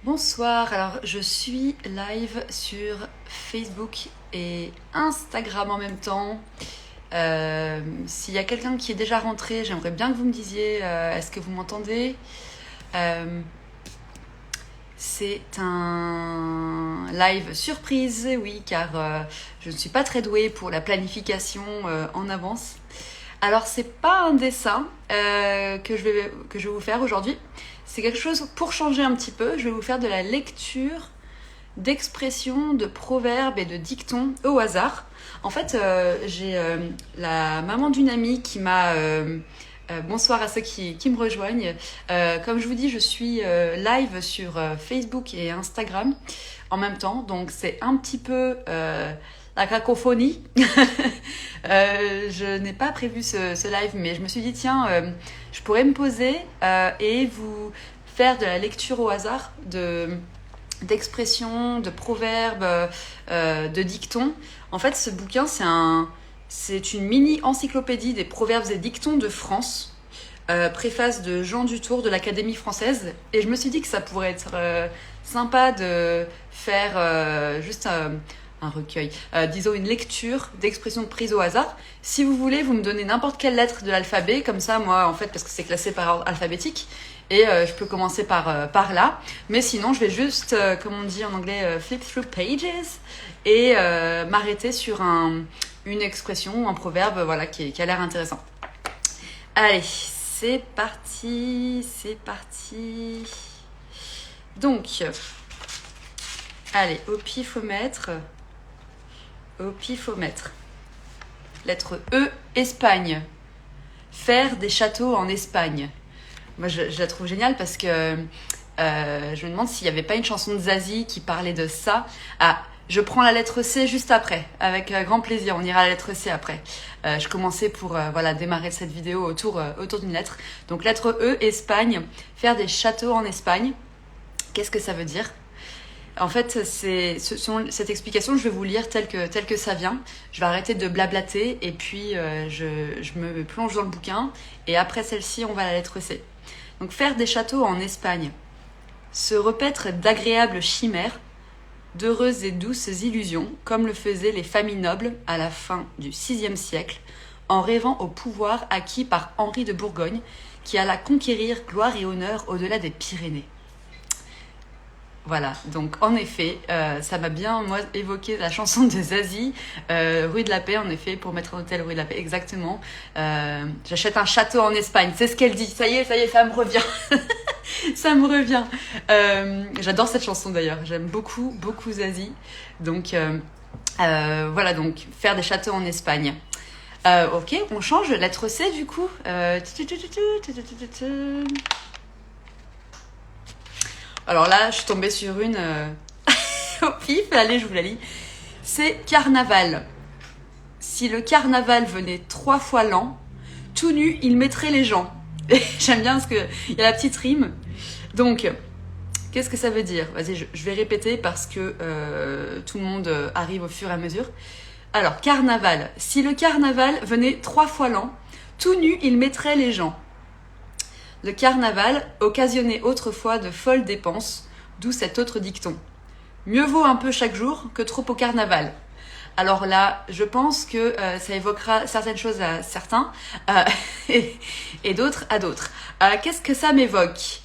Bonsoir, alors je suis live sur Facebook et Instagram en même temps. S'il y a quelqu'un qui est déjà rentré, j'aimerais bien que vous me disiez est-ce que vous m'entendez. C'est un live surprise, oui, car je ne suis pas très douée pour la planification en avance. Alors c'est pas un dessin que je vais vous faire aujourd'hui. C'est quelque chose pour changer un petit peu. Je vais vous faire de la lecture d'expressions, de proverbes et de dictons au hasard. En fait, j'ai la maman d'une amie qui m'a... bonsoir à ceux qui me rejoignent. Comme je vous dis, je suis live sur Facebook et Instagram en même temps. Donc c'est un petit peu la cacophonie. Je n'ai pas prévu ce live, mais je me suis dit, tiens, je pourrais me poser et vous faire de la lecture au hasard d'expressions, de proverbes, de dictons. En fait, ce bouquin, c'est une mini encyclopédie des proverbes et dictons de France, préface de Jean Dutour de l'Académie française. Et je me suis dit que ça pourrait être sympa de faire juste un recueil, disons une lecture d'expressions prises au hasard. Si vous voulez, vous me donnez n'importe quelle lettre de l'alphabet, comme ça, moi, en fait, parce que c'est classé par ordre alphabétique, et je peux commencer par là. Mais sinon, je vais juste, comme on dit en anglais, flip through pages, et m'arrêter sur une expression, un proverbe, voilà, qui a l'air intéressant. Allez, c'est parti. Donc, allez, au pifomètre. Lettre E, Espagne. Faire des châteaux en Espagne. Moi, je la trouve géniale parce que je me demande s'il n'y avait pas une chanson de Zazie qui parlait de ça. Ah, je prends la lettre C juste après, avec grand plaisir. On ira à la lettre C après. Je commençais pour démarrer cette vidéo autour d'une lettre. Donc, lettre E, Espagne. Faire des châteaux en Espagne. Qu'est-ce que ça veut dire ? En fait, cette explication, je vais vous lire tel que ça vient. Je vais arrêter de blablater et puis je me plonge dans le bouquin. Et après celle-ci, on va à la lettre C. Donc, faire des châteaux en Espagne. Se repaître d'agréables chimères, d'heureuses et douces illusions, comme le faisaient les familles nobles à la fin du VIe siècle, en rêvant au pouvoir acquis par Henri de Bourgogne, qui alla conquérir gloire et honneur au-delà des Pyrénées. Voilà, donc en effet, ça m'a bien, moi, évoqué la chanson de Zazie, Rue de la Paix, en effet, pour mettre un hôtel Rue de la Paix, exactement. J'achète un château en Espagne, c'est ce qu'elle dit. Ça y est, ça me revient. Ça me revient. J'adore cette chanson d'ailleurs, j'aime beaucoup Zazie. Donc, voilà, donc, faire des châteaux en Espagne. Ok, on change, lettre C du coup. Alors là, je suis tombée sur une au pif. Allez, je vous la lis. C'est carnaval. Si le carnaval venait 3 fois l'an, tout nu, il mettrait les gens. J'aime bien parce qu'il y a la petite rime. Donc, qu'est-ce que ça veut dire ? Vas-y, je vais répéter parce que tout le monde arrive au fur et à mesure. Alors, carnaval. Si le carnaval venait 3 fois l'an, tout nu, il mettrait les gens. Le carnaval occasionnait autrefois de folles dépenses, d'où cet autre dicton. Mieux vaut un peu chaque jour que trop au carnaval. Alors là, je pense que ça évoquera certaines choses à certains et d'autres à d'autres. Qu'est-ce que ça m'évoque ?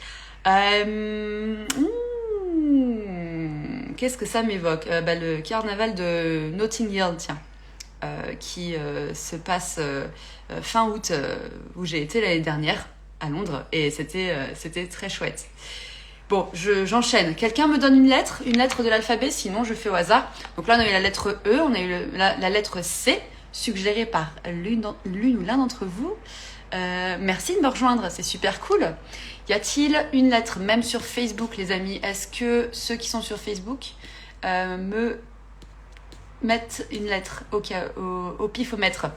Qu'est-ce que ça m'évoque ? Le carnaval de Notting Hill, tiens, qui se passe fin août, où j'ai été l'année dernière. À Londres, et c'était très chouette. Bon, j'enchaîne. Quelqu'un me donne une lettre de l'alphabet, sinon je fais au hasard. Donc là, on a eu la lettre E, on a eu la lettre C, suggérée par l'une ou l'un d'entre vous. Merci de me rejoindre, c'est super cool. Y a-t-il une lettre, même sur Facebook, les amis ? Est-ce que ceux qui sont sur Facebook me mettent une lettre au pifomètre ?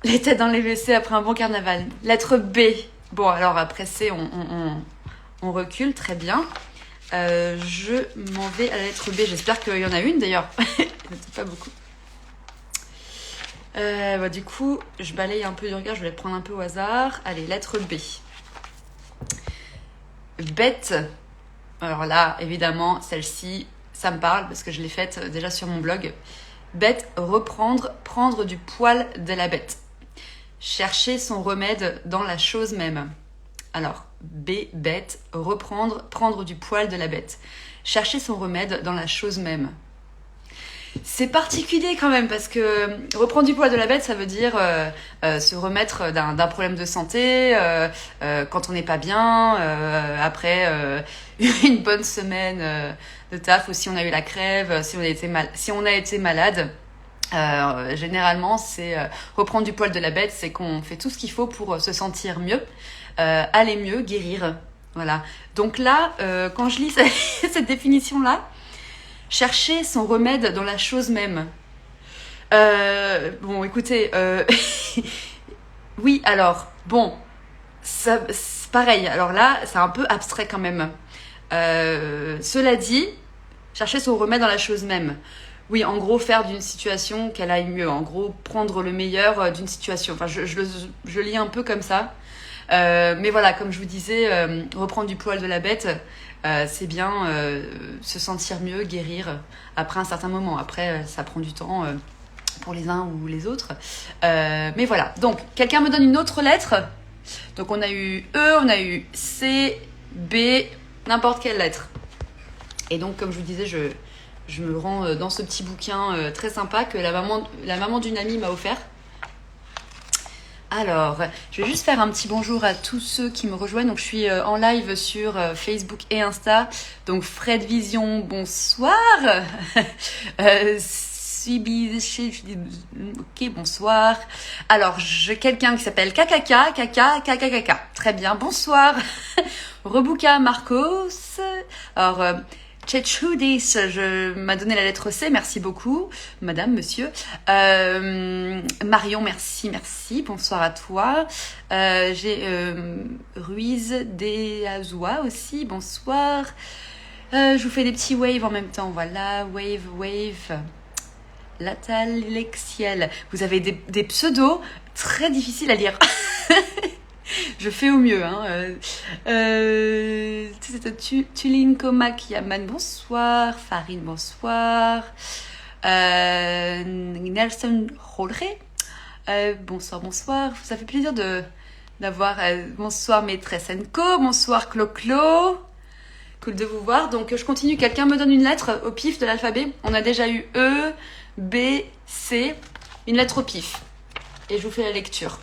Les têtes dans les WC après un bon carnaval. Lettre B. Bon, alors après C, on recule, très bien. Je m'en vais à la lettre B. J'espère qu'il y en a une d'ailleurs. Il n'y en a pas beaucoup. Du coup, je balaye un peu du regard. Je vais les prendre un peu au hasard. Allez, lettre B. bête. Alors là, évidemment, celle-ci, ça me parle parce que je l'ai faite déjà sur mon blog. Bête, reprendre, prendre du poil de la bête. Chercher son remède dans la chose même. Alors, B, bête, reprendre, prendre du poil de la bête. Chercher son remède dans la chose même. C'est particulier quand même parce que reprendre du poil de la bête, ça veut dire se remettre d'un problème de santé quand on n'est pas bien, après une bonne semaine de taf ou si on a eu la crève, si on a été malade. Généralement, c'est reprendre du poil de la bête, c'est qu'on fait tout ce qu'il faut pour se sentir mieux, aller mieux, guérir. Voilà. Donc là, quand je lis cette définition-là, chercher son remède dans la chose même. Bon, écoutez, oui, alors, bon, ça, c'est pareil. Alors là, c'est un peu abstrait quand même. Cela dit, chercher son remède dans la chose même. Oui, en gros, faire d'une situation qu'elle aille mieux. En gros, prendre le meilleur d'une situation. Enfin, je lis un peu comme ça. Mais voilà, comme je vous disais, reprendre du poil de la bête, c'est bien se sentir mieux, guérir après un certain moment. Après, ça prend du temps pour les uns ou les autres. Mais voilà, donc quelqu'un me donne une autre lettre. Donc on a eu E, on a eu C, B, n'importe quelle lettre. Et donc comme je vous disais, je me rends dans ce petit bouquin très sympa que la maman d'une amie m'a offert. Alors, je vais juste faire un petit bonjour à tous ceux qui me rejoignent. Donc, je suis en live sur Facebook et Insta. Donc, Fred Vision, bonsoir. Ok, bonsoir. Alors, j'ai quelqu'un qui s'appelle KKK. Très bien, bonsoir. Rebouka Marcos. Alors, Tchetchoudis, m'a donné la lettre C, merci beaucoup, madame, monsieur. Marion, merci, bonsoir à toi. J'ai Ruiz Deazoua aussi, bonsoir. Je vous fais des petits waves en même temps, voilà, wave. Latalexiel. Vous avez des pseudos très difficiles à lire. Je fais au mieux. Tulinko Makiaman, bonsoir. Farine, bonsoir. Nelson Rolré, bonsoir. Ça fait plaisir d'avoir. Bonsoir, maîtresse Enco. Bonsoir, Clo-Clo. Cool de vous voir. Donc, je continue. Quelqu'un me donne une lettre au pif de l'alphabet. On a déjà eu E, B, C. Une lettre au pif. Et je vous fais la lecture.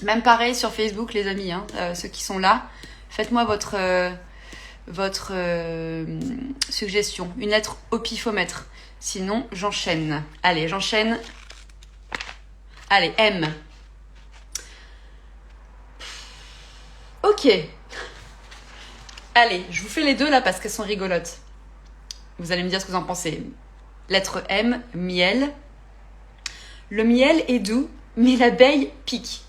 Même pareil sur Facebook, les amis, ceux qui sont là, faites-moi votre suggestion. Une lettre au pifomètre. Sinon, j'enchaîne. Allez, j'enchaîne. Allez, M. Ok. Allez, je vous fais les deux là parce qu'elles sont rigolotes. Vous allez me dire ce que vous en pensez. Lettre M, miel. Le miel est doux, mais l'abeille pique.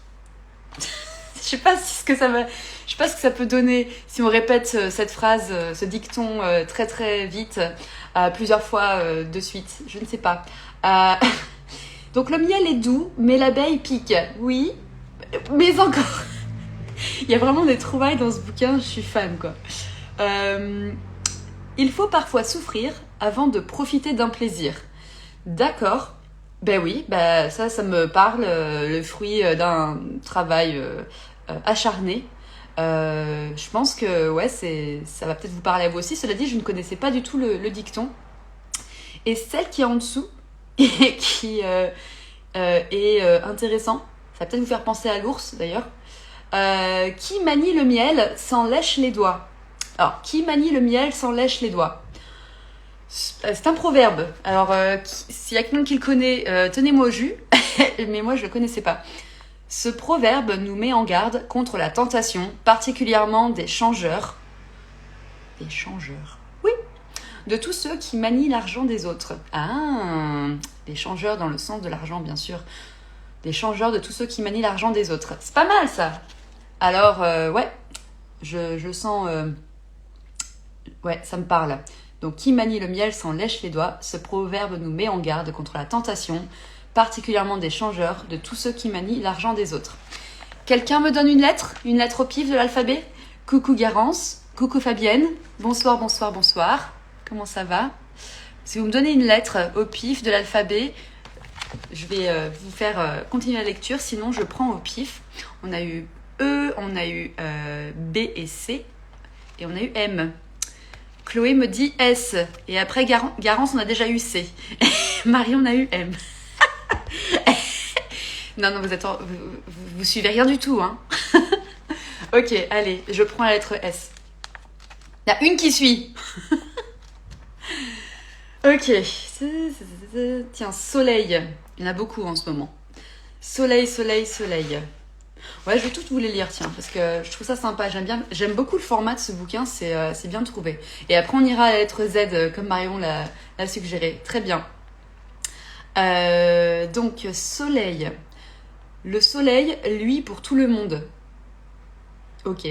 Je sais pas ce que ça peut donner si on répète cette phrase, ce dicton très très vite, plusieurs fois de suite. Je ne sais pas. Donc le miel est doux, mais l'abeille pique. Oui, mais encore. Il y a vraiment des trouvailles dans ce bouquin, je suis fan quoi. Il faut parfois souffrir avant de profiter d'un plaisir. D'accord. Ben oui, ça me parle, le fruit d'un travail acharné. Je pense que ouais, ça va peut-être vous parler à vous aussi. Cela dit, je ne connaissais pas du tout le dicton. Et celle qui est en dessous, et qui est intéressant, ça va peut-être vous faire penser à l'ours d'ailleurs. Qui manie le miel s'en lèche les doigts. Alors, qui manie le miel s'en lèche les doigts? C'est un proverbe. Alors, s'il y a quelqu'un qui le connaît, tenez-moi au jus. Mais moi, je ne le connaissais pas. Ce proverbe nous met en garde contre la tentation, particulièrement des changeurs. Des changeurs? Oui. De tous ceux qui manient l'argent des autres. Ah, des changeurs dans le sens de l'argent, bien sûr. Des changeurs de tous ceux qui manient l'argent des autres. C'est pas mal, ça. Alors, ouais, je sens... ouais, ça me parle. Donc, qui manie le miel s'en lèche les doigts. Ce proverbe nous met en garde contre la tentation, particulièrement des changeurs, de tous ceux qui manient l'argent des autres. Quelqu'un me donne une lettre au pif de l'alphabet? Coucou Garance. Coucou Fabienne. Bonsoir, bonsoir, bonsoir. Comment ça va? Si vous me donnez une lettre au pif de l'alphabet, je vais vous faire continuer la lecture. Sinon, je prends au pif. On a eu E, on a eu B et C. Et on a eu M. Chloé me dit S. Et après Garance, on a déjà eu C. Marie, on a eu M. Non, vous suivez rien du tout, hein. Ok, allez, je prends la lettre S. Il y a une qui suit. Ok. Tiens, soleil. Il y en a beaucoup en ce moment. Soleil, soleil, soleil. Ouais, je vais toutes vous les lire, tiens, parce que je trouve ça sympa. J'aime beaucoup le format de ce bouquin, c'est bien trouvé. Et après, on ira à la lettre Z, comme Marion l'a suggéré. Très bien. Donc, soleil. Le soleil, lui, pour tout le monde. Ok.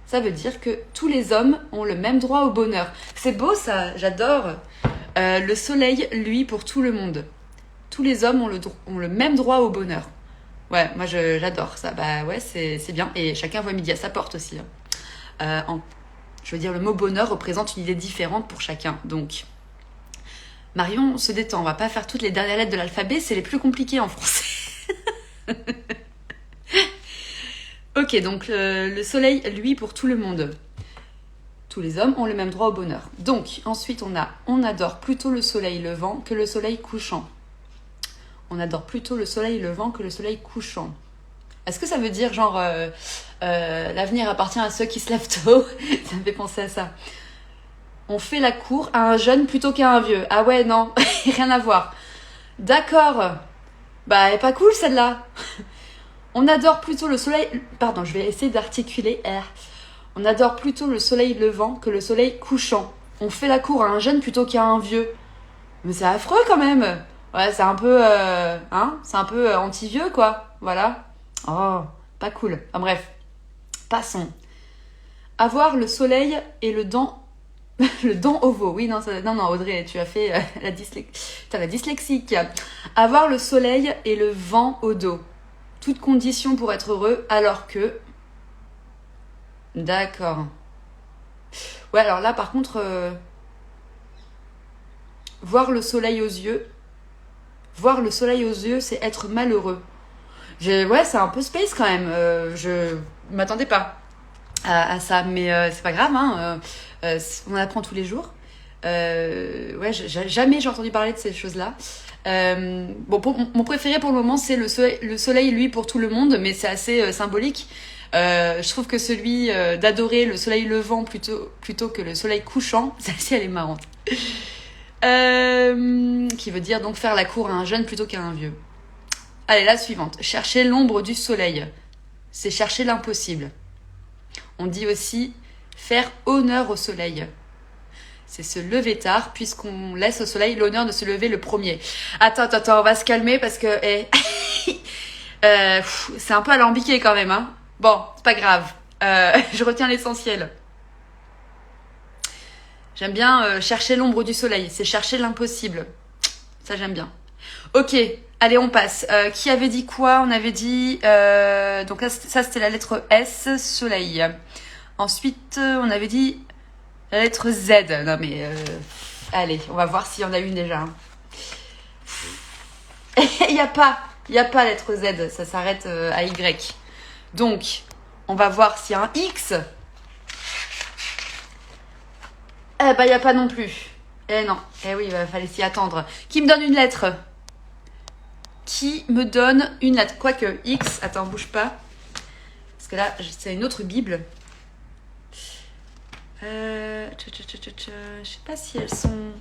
Ça veut dire que tous les hommes ont le même droit au bonheur. C'est beau ça, j'adore. Le soleil, lui, pour tout le monde. Tous les hommes ont le même droit au bonheur. Ouais, moi j'adore ça. Bah ouais, c'est bien. Et chacun voit midi à sa porte aussi. Je veux dire, le mot bonheur représente une idée différente pour chacun. Donc, Marion se détend. On va pas faire toutes les dernières lettres de l'alphabet, c'est les plus compliquées en français. Ok, donc le soleil, lui, pour tout le monde. Tous les hommes ont le même droit au bonheur. Donc, ensuite, on adore plutôt le soleil levant que le soleil couchant. On adore plutôt le soleil levant que le soleil couchant. Est-ce que ça veut dire, genre, l'avenir appartient à ceux qui se lèvent tôt? Ça me fait penser à ça. On fait la cour à un jeune plutôt qu'à un vieux. Ah ouais, non, rien à voir. D'accord. Bah, elle est pas cool, celle-là. On adore plutôt le soleil... Pardon, je vais essayer d'articuler R. On adore plutôt le soleil levant que le soleil couchant. On fait la cour à un jeune plutôt qu'à un vieux. Mais c'est affreux quand même. Ouais, c'est un peu... c'est un peu anti-vieux, quoi. Voilà. Oh, pas cool. Enfin bref. Passons. Avoir le soleil et le dent... le dent au veau. Oui, non, Audrey, tu as fait la dyslexique. Avoir le soleil et le vent au dos. Toute condition pour être heureux, alors que... D'accord. Ouais, alors là, par contre, voir le soleil aux yeux... Voir le soleil aux yeux, c'est être malheureux. Ouais, c'est un peu space quand même. Je m'attendais pas à ça, mais c'est pas grave, hein. On apprend tous les jours. Ouais, jamais j'ai entendu parler de ces choses-là. Bon, mon préféré pour le moment, c'est le soleil, lui, pour tout le monde, mais c'est assez symbolique. Je trouve que celui d'adorer le soleil levant plutôt que le soleil couchant, celle-ci, elle est marrante. Qui veut dire donc faire la cour à un jeune plutôt qu'à un vieux. Allez, la suivante. Chercher l'ombre du soleil. C'est chercher l'impossible. On dit aussi faire honneur au soleil. C'est se lever tard, puisqu'on laisse au soleil l'honneur de se lever le premier. Attends, on va se calmer parce que... c'est un peu alambiqué quand même, hein. Bon, c'est pas grave. Je retiens l'essentiel. J'aime bien chercher l'ombre du soleil. C'est chercher l'impossible. Ça, j'aime bien. Ok, allez, on passe. Qui avait dit quoi? On avait dit... donc là, ça, c'était la lettre S, soleil. Ensuite, on avait dit... La lettre Z. Non mais... allez, on va voir s'il y en a une déjà. Il n'y a pas la lettre Z. Ça s'arrête à Y. Donc, on va voir s'il y a un X. Eh ben, il n'y a pas non plus. Eh non. Eh oui, il fallait s'y attendre. Qui me donne une lettre? Qui me donne une lettre? Quoique, X... Attends, bouge pas. Parce que là, c'est une autre Bible. Je sais pas si elles sont...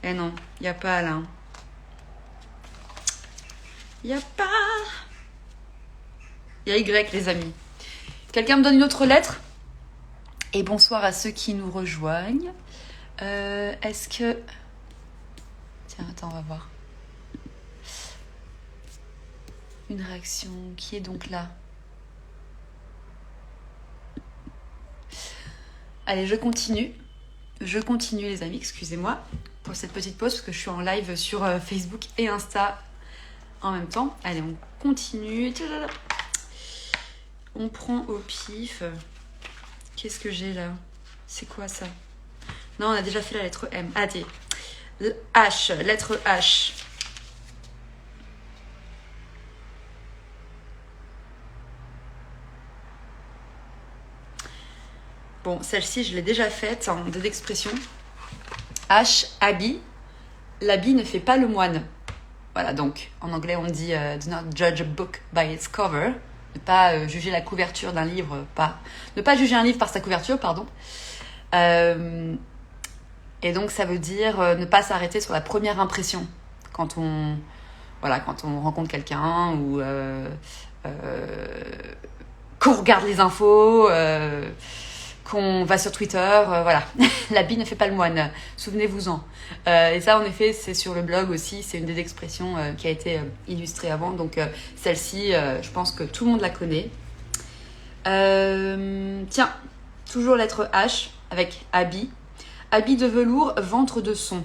Eh non, il n'y a pas là. Il n'y a pas... Il y a Y, les amis. Quelqu'un me donne une autre lettre? Et bonsoir à ceux qui nous rejoignent. Est-ce que... Tiens, attends, on va voir. Une réaction. Qui est donc là? Allez, je continue. Je continue, les amis. Excusez-moi pour cette petite pause parce que je suis en live sur Facebook et Insta en même temps. Allez, on continue. On prend au pif. Qu'est-ce que j'ai là? C'est quoi ça? Non, on a déjà fait la lettre M. Allez. H, lettre H. Bon, celle-ci, je l'ai déjà faite en deux expressions. H, habit. L'habit ne fait pas le moine. Voilà, donc en anglais on dit do not judge a book by its cover. Ne pas juger la couverture d'un livre, ne pas juger un livre par sa couverture, pardon. Et donc ça veut dire ne pas s'arrêter sur la première impression quand on rencontre quelqu'un ou qu'on regarde les infos, qu'on va sur Twitter, voilà. L'habit ne fait pas le moine, souvenez-vous-en. Et ça, en effet, c'est sur le blog aussi, c'est une des expressions qui a été illustrée avant. Donc celle-ci, je pense que tout le monde la connaît. Tiens, toujours lettre H avec habit. Habit de velours, ventre de son.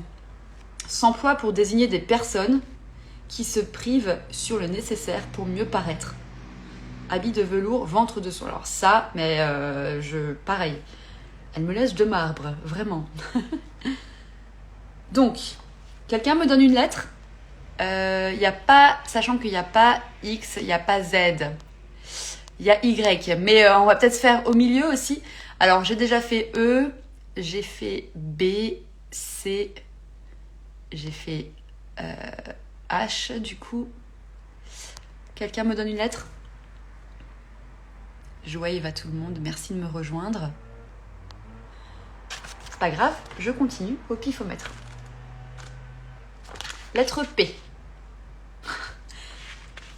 S'emploie pour désigner des personnes qui se privent sur le nécessaire pour mieux paraître. Habit de velours, ventre de son. Alors ça, mais pareil, elle me laisse de marbre, vraiment. Donc, quelqu'un me donne une lettre. Sachant qu'il n'y a pas X, il n'y a pas Z. Il y a Y, mais on va peut-être faire au milieu aussi. Alors, j'ai déjà fait E, j'ai fait B, C, j'ai fait H, du coup. Quelqu'un me donne une lettre? Joyeux à tout le monde, merci de me rejoindre. C'est pas grave, je continue au pifomètre. Lettre P.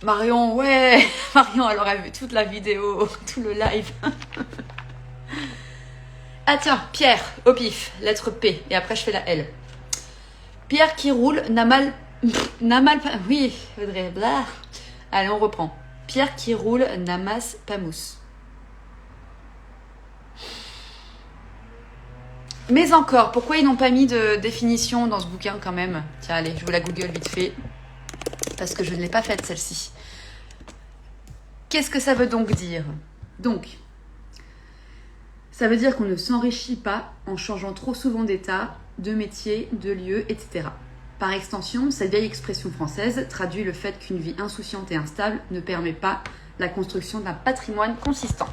Marion, ouais, Marion, elle aurait vu toute la vidéo, tout le live. Ah tiens, Pierre, au pif, lettre P, et après je fais la L. Pierre qui roule n'a mal... Oui, Audrey, blah. Allez, on reprend. Pierre qui roule n'amasse pas mousse. Mais encore, pourquoi ils n'ont pas mis de définition dans ce bouquin quand même? Tiens, allez, je vous la Google vite fait. Parce que je ne l'ai pas faite celle-ci. Qu'est-ce que ça veut donc dire? Donc, ça veut dire qu'on ne s'enrichit pas en changeant trop souvent d'état, de métier, de lieu, etc. Par extension, cette vieille expression française traduit le fait qu'une vie insouciante et instable ne permet pas la construction d'un patrimoine consistant.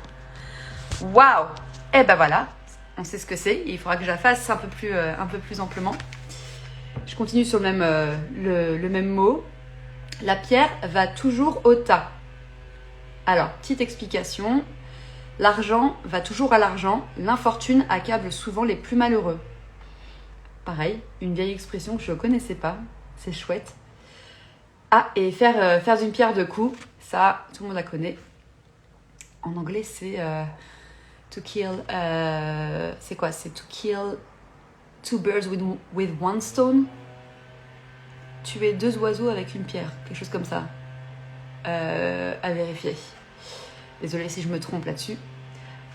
Waouh! Eh ben voilà, on sait ce que c'est. Il faudra que je la fasse un peu plus amplement. Je continue sur le même mot. La pierre va toujours au tas. Alors, petite explication. L'argent va toujours à l'argent. L'infortune accable souvent les plus malheureux. Pareil, une vieille expression que je ne connaissais pas. C'est chouette. Ah, et faire d'une pierre deux coups. Ça, tout le monde la connaît. En anglais, c'est to kill... c'est quoi? C'est to kill two birds with one stone. Tuer deux oiseaux avec une pierre. Quelque chose comme ça. À vérifier. Désolée si je me trompe là-dessus.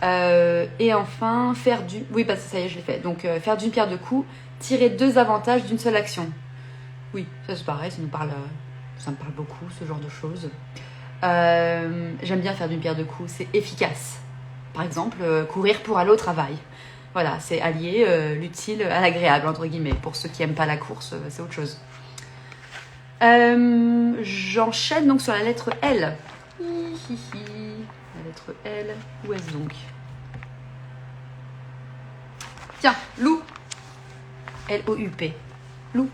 Et enfin, faire du... Oui, bah ça y est, je l'ai fait. Donc, faire d'une pierre deux coups, tirer deux avantages d'une seule action. Oui, ça c'est pareil, ça me parle beaucoup, ce genre de choses. J'aime bien faire d'une pierre deux coups, c'est efficace. Par exemple, courir pour aller au travail. Voilà, c'est allier l'utile à l'agréable, entre guillemets. Pour ceux qui n'aiment pas la course, c'est autre chose. J'enchaîne donc sur la lettre L. La lettre L, où est-ce donc? Tiens, loup. L-O-U-P. Loup.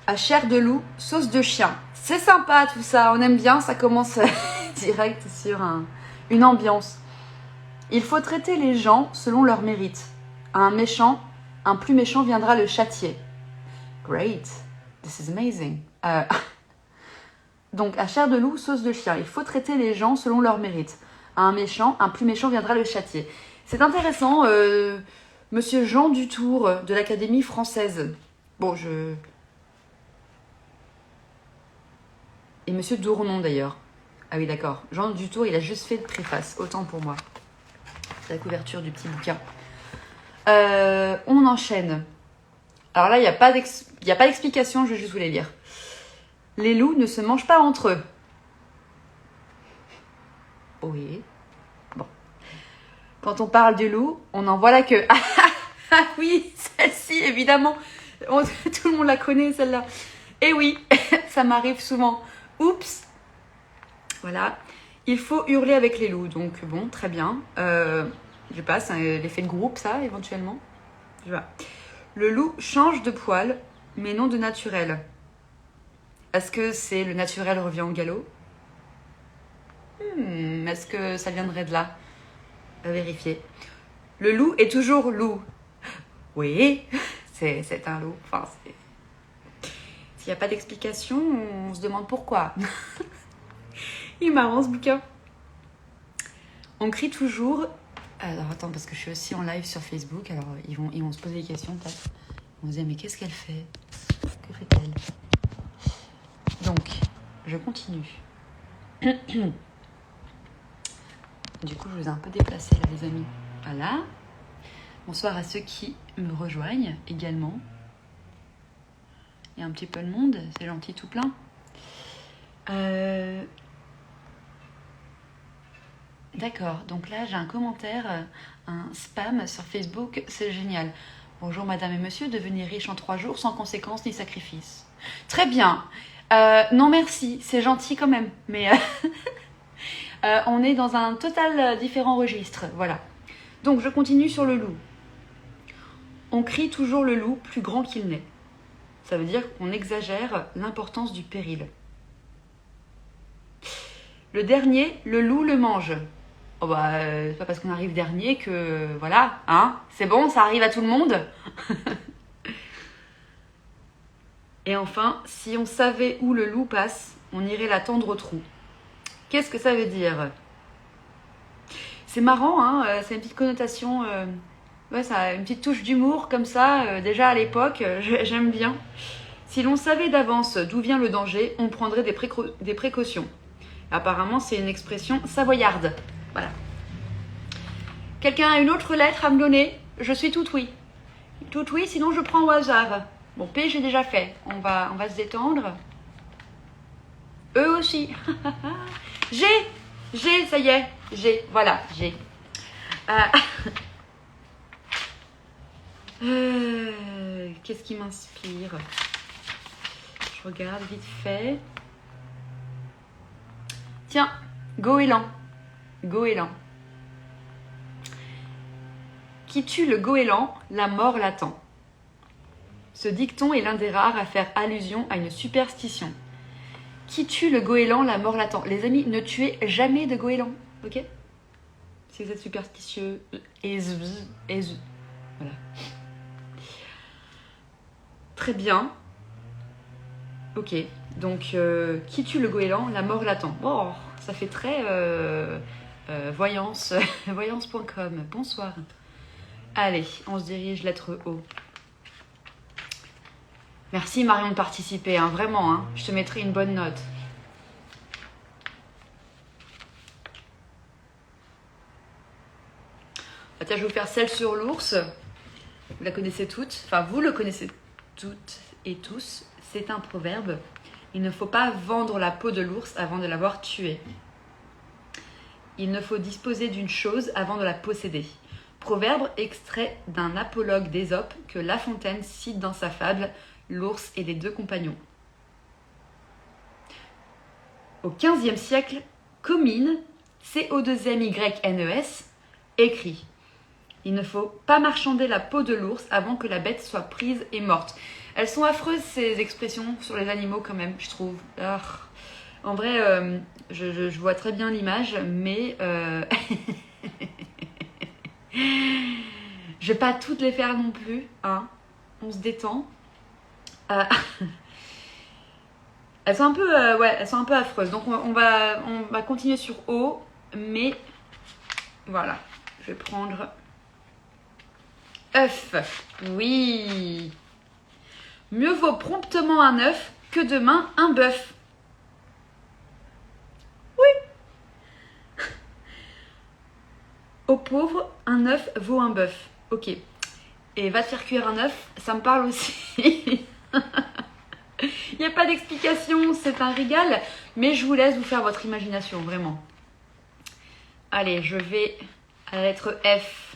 À chair de loup, sauce de chien. C'est sympa tout ça, on aime bien, ça commence direct sur une ambiance. Il faut traiter les gens selon leur mérite. Un plus méchant viendra le châtier. Great, this is amazing. Donc, à chair de loup, sauce de chien. Il faut traiter les gens selon leur mérite. Un plus méchant viendra le châtier. C'est intéressant, Monsieur Jean Dutour de l'Académie française. Bon, Et Monsieur Dournon d'ailleurs. Ah oui, d'accord. Jean Dutour, il a juste fait de préface. Autant pour moi. C'est la couverture du petit bouquin. On enchaîne. Alors là, il n'y a pas d'explication, je vais juste vous les lire. Les loups ne se mangent pas entre eux. Oui. Bon. Quand on parle du loup, on en voit la queue. Ah oui, celle-ci, évidemment. Tout le monde la connaît, celle-là. Et oui, ça m'arrive souvent. Oups. Voilà. Il faut hurler avec les loups. Donc, bon, très bien. Je passe, l'effet de groupe, ça, éventuellement. Je vois. Le loup change de poil, mais non de naturel. Est-ce que c'est le naturel revient au galop? Est-ce que ça viendrait de là? À vérifier. Le loup est toujours loup. Oui, c'est un loup. Enfin, s'il n'y a pas d'explication, on se demande pourquoi. Il est marrant ce bouquin. On crie toujours. Alors attends, parce que je suis aussi en live sur Facebook, alors ils vont se poser des questions peut-être. Ils vont se dire, mais qu'est-ce qu'elle fait? Que fait-elle? Donc, je continue. Du coup, je vous ai un peu déplacé là, les amis. Voilà. Bonsoir à ceux qui me rejoignent également. Il y a un petit peu de monde, c'est gentil tout plein. D'accord, donc là j'ai un commentaire, un spam sur Facebook, c'est génial. Bonjour madame et monsieur, devenir riche en 3 jours sans conséquences ni sacrifice. Très bien. Non merci, c'est gentil quand même, mais on est dans un total différent registre, voilà. Donc je continue sur le loup. On crie toujours le loup plus grand qu'il n'est. Ça veut dire qu'on exagère l'importance du péril. Le dernier, le loup le mange. Oh bah, c'est pas parce qu'on arrive dernier que... Voilà, hein, c'est bon, ça arrive à tout le monde. Et enfin, si on savait où le loup passe, on irait l'attendre au trou. Qu'est-ce que ça veut dire? C'est marrant, hein, c'est une petite connotation... Ouais, ça a une petite touche d'humour comme ça, déjà à l'époque, j'aime bien. Si l'on savait d'avance d'où vient le danger, on prendrait des précautions. Apparemment, c'est une expression savoyarde. Voilà. Quelqu'un a une autre lettre à me donner? Je suis tout oui. Tout oui, sinon je prends au hasard. Bon, P, j'ai déjà fait. On va se détendre. E aussi. G, ça y est. G, voilà, G. Qu'est-ce qui m'inspire? Je regarde vite fait. Tiens, goéland. Goéland. Qui tue le goéland, la mort l'attend. Ce dicton est l'un des rares à faire allusion à une superstition. Qui tue le goéland, la mort l'attend. Les amis, ne tuez jamais de goéland, ok? Si vous êtes superstitieux, voilà. Très bien. Ok, donc qui tue le goéland, la mort l'attend. Bon, ça fait très voyance, voyance.com. Bonsoir. Allez, on se dirige lettre O. Merci Marion de participer, hein, vraiment, hein, je te mettrai une bonne note. Ah, tiens, je vais vous faire celle sur l'ours. Vous la connaissez toutes, enfin vous le connaissez toutes et tous. C'est un proverbe. Il ne faut pas vendre la peau de l'ours avant de l'avoir tué. Il ne faut disposer d'une chose avant de la posséder. Proverbe extrait d'un apologue d'Ésope que La Fontaine cite dans sa fable L'ours et les 2 compagnons. Au XVe siècle, Comines, CONYNES, écrit « Il ne faut pas marchander la peau de l'ours avant que la bête soit prise et morte. » Elles sont affreuses ces expressions sur les animaux quand même, je trouve. En vrai, je vois très bien l'image, mais... je vais pas toutes les faire non plus, hein. On se détend. Elles sont un peu, elles sont un peu affreuses. Donc on va continuer sur O, mais voilà, je vais prendre œuf. Oui. Mieux vaut promptement un œuf que demain un bœuf. Oui. Aux pauvres, un œuf vaut un bœuf. Ok. Et va te faire cuire un œuf, ça me parle aussi. Il n'y a pas d'explication, c'est un régal, mais je vous laisse vous faire votre imagination, vraiment. Allez, je vais À la lettre F.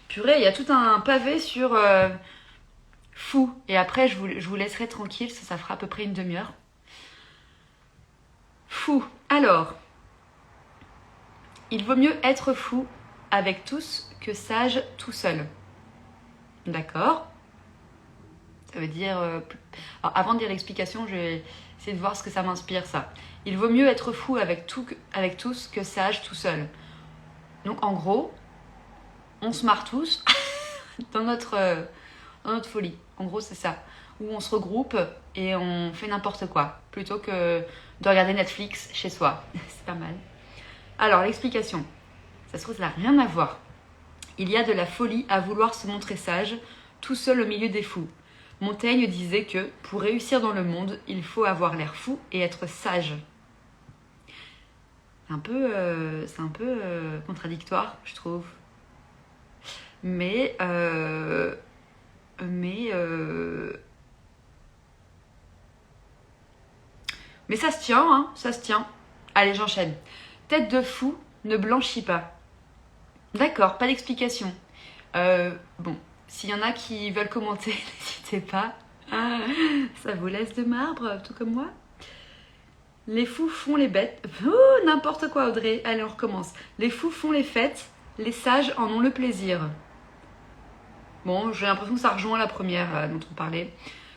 Purée, il y a tout un pavé sur fou. Et après, je vous laisserai tranquille, ça fera à peu près une demi-heure. Fou. Alors, il vaut mieux être fou avec tous que sage tout seul. D'accord. Ça veut dire... Alors, avant de dire l'explication, je vais essayer de voir ce que ça m'inspire, ça. Il vaut mieux être fou avec tous que sage tout seul. Donc, en gros, on se marre tous dans notre folie. En gros, c'est ça. Où on se regroupe et on fait n'importe quoi. Plutôt que de regarder Netflix chez soi. C'est pas mal. Alors, l'explication. Ça se trouve, ça n'a rien à voir. Il y a de la folie à vouloir se montrer sage, tout seul au milieu des fous. Montaigne disait que, pour réussir dans le monde, il faut avoir l'air fou et être sage. C'est un peu contradictoire, je trouve. Mais ça se tient, hein, ça se tient. Allez, j'enchaîne. Tête de fou ne blanchit pas. D'accord, pas d'explication. Bon, s'il y en a qui veulent commenter, n'hésitez pas. Ça vous laisse de marbre, tout comme moi. Les fous font les bêtes. Oh, n'importe quoi, Audrey. Allez, on recommence. Les fous font les fêtes, les sages en ont le plaisir. Bon, j'ai l'impression que ça rejoint la première dont on parlait.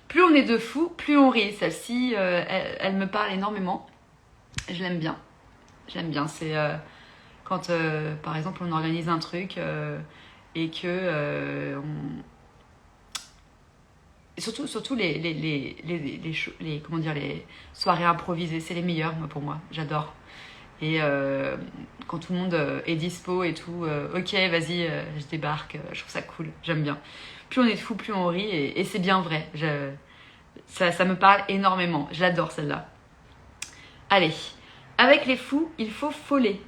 Plus on est de fous, plus on rit. Celle-ci, elle me parle énormément. Je l'aime bien. J'aime bien. C'est quand, par exemple, on organise un truc et que et surtout les comment dire, les soirées improvisées, c'est les meilleures, moi, pour moi. J'adore. Et quand tout le monde est dispo et tout, ok, vas-y, je débarque, je trouve ça cool, j'aime bien. Plus on est fou, plus on rit, et c'est bien vrai. Ça me parle énormément, je l'adore celle-là. Allez, avec les fous, il faut foller.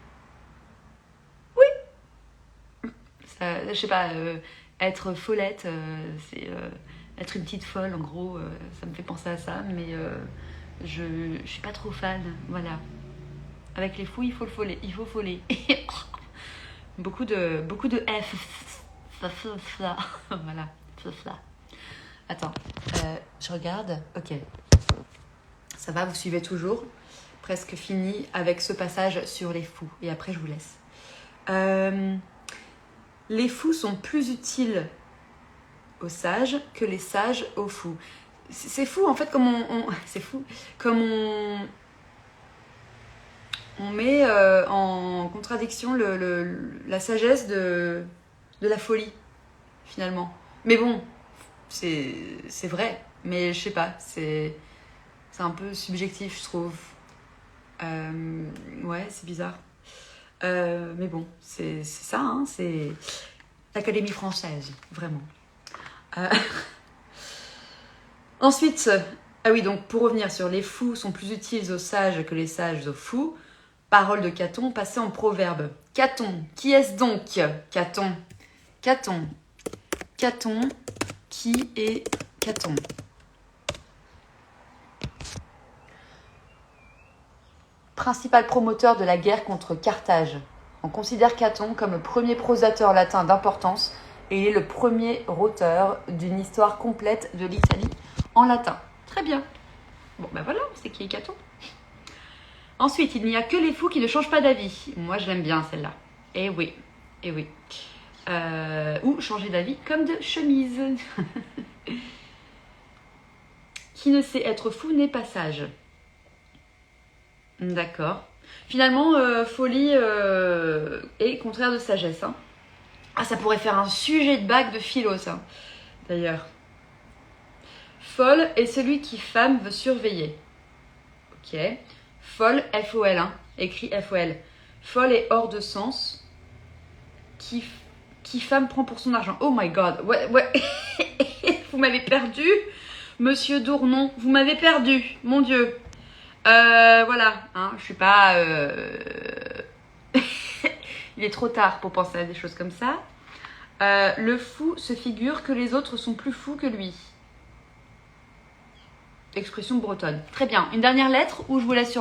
Oui. Ça, je sais pas, être follette, c'est être une petite folle, en gros, ça me fait penser à ça, mais je suis pas trop fan, voilà. Avec les fous, il faut foller. beaucoup de F. Voilà. Attends, je regarde. Ok. Ça va, vous suivez toujours. Presque fini avec ce passage sur les fous. Et après, je vous laisse. Les fous sont plus utiles aux sages que les sages aux fous. C'est fou, en fait, comme c'est fou. Comme on met en contradiction la sagesse de la folie, finalement. Mais bon, c'est vrai. Mais je sais pas, c'est un peu subjectif, je trouve. Ouais, c'est bizarre. Mais bon, c'est ça, hein, c'est l'Académie française, vraiment. Ensuite, ah oui, donc pour revenir sur les fous sont plus utiles aux sages que les sages aux fous. Parole de Caton passée en proverbe. Caton, qui est-ce donc? Caton. Qui est Caton? Principal promoteur de la guerre contre Carthage. On considère Caton comme le premier prosateur latin d'importance et il est le premier auteur d'une histoire complète de l'Italie en latin. Très bien. Bon, ben voilà, c'est qui est Caton. Ensuite, il n'y a que les fous qui ne changent pas d'avis. Moi, je l'aime bien celle-là. Eh oui. Ou changer d'avis comme de chemise. Qui ne sait être fou n'est pas sage. D'accord. Finalement, folie est contraire de sagesse. Hein. Ah, ça pourrait faire un sujet de bac de philo, ça. D'ailleurs. Folle est celui qui femme veut surveiller. Ok. Folle, F-O-L, hein. Écrit F-O-L. Folle est hors de sens. Qui femme prend pour son argent. Oh my god. Ouais. Vous m'avez perdu. Monsieur Dournon, vous m'avez perdu. Mon Dieu. Voilà. Hein, je suis pas... Il est trop tard pour penser à des choses comme ça. Le fou se figure que les autres sont plus fous que lui. Expression bretonne. Très bien. Une dernière lettre ou je vous laisse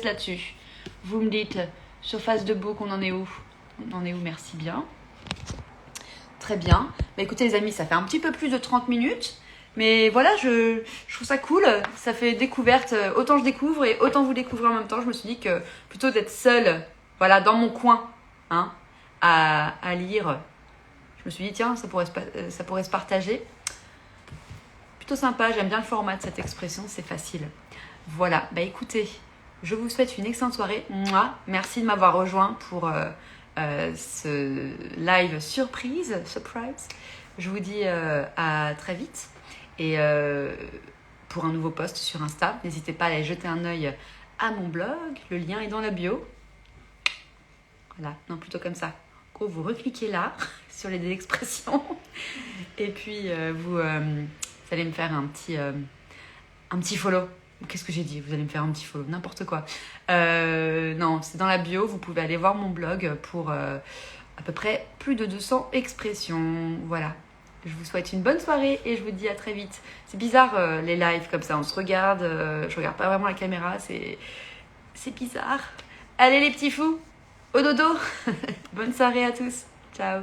là-dessus? Vous me dites sur Facebook, on en est où? On en est où? Merci bien. Très bien. Bah, écoutez les amis, ça fait un petit peu plus de 30 minutes. Mais voilà, je trouve ça cool. Ça fait découverte. Autant je découvre et autant vous découvrez en même temps. Je me suis dit que plutôt d'être seule, voilà, dans mon coin, hein, à lire, je me suis dit, tiens, ça pourrait se partager. Plutôt sympa, j'aime bien le format de cette expression, c'est facile. Voilà, bah écoutez, je vous souhaite une excellente soirée. Mouah, merci de m'avoir rejoint pour ce live surprise. Je vous dis à très vite. Et pour un nouveau post sur Insta, n'hésitez pas à aller jeter un œil à mon blog. Le lien est dans la bio. Voilà, non, plutôt comme ça. En gros, vous recliquez là sur les expressions. Et puis, vous allez me faire un petit follow. Qu'est-ce que j'ai dit? Vous allez me faire un petit follow, n'importe quoi. Non, c'est dans la bio. Vous pouvez aller voir mon blog pour à peu près plus de 200 expressions. Voilà. Je vous souhaite une bonne soirée et je vous dis à très vite. C'est bizarre les lives comme ça, on se regarde. Je regarde pas vraiment la caméra, c'est bizarre. Allez les petits fous, au dodo. Bonne soirée à tous. Ciao.